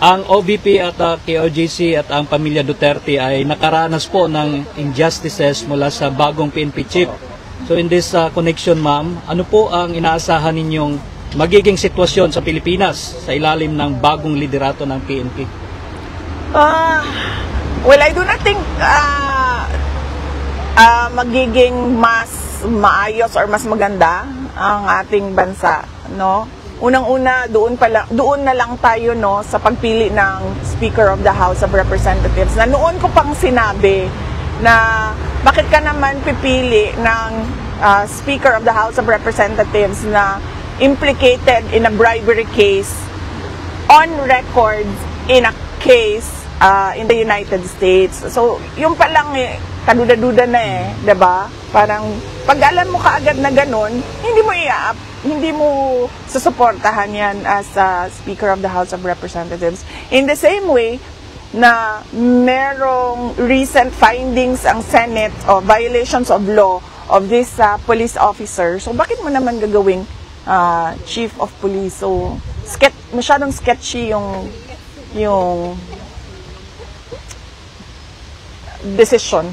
ang OVP at KOJC at ang pamilya Duterte ay nakaranas po ng injustices mula sa bagong PNP chief. So in this connection, ma'am, ano po ang inaasahan ninyong magiging sitwasyon sa Pilipinas sa ilalim ng bagong liderato ng PNP? Well, I do not think magiging mas maayos or mas maganda ang ating bansa, no? Unang-una, doon na lang tayo, no, sa pagpili ng Speaker of the House of Representatives. Na noon ko pang sinabi na bakit ka naman pipili ng Speaker of the House of Representatives na implicated in a bribery case on record in a case in the United States. So, yung palang kaduda-duda na diba? Parang, pag alam mo kaagad na ganun, hindi mo susuportahan yan as Speaker of the House of Representatives. In the same way, na merong recent findings ang Senate of violations of law of this police officer. So, bakit mo naman gagawing Chief of Police? So, masyadong sketchy yung decision.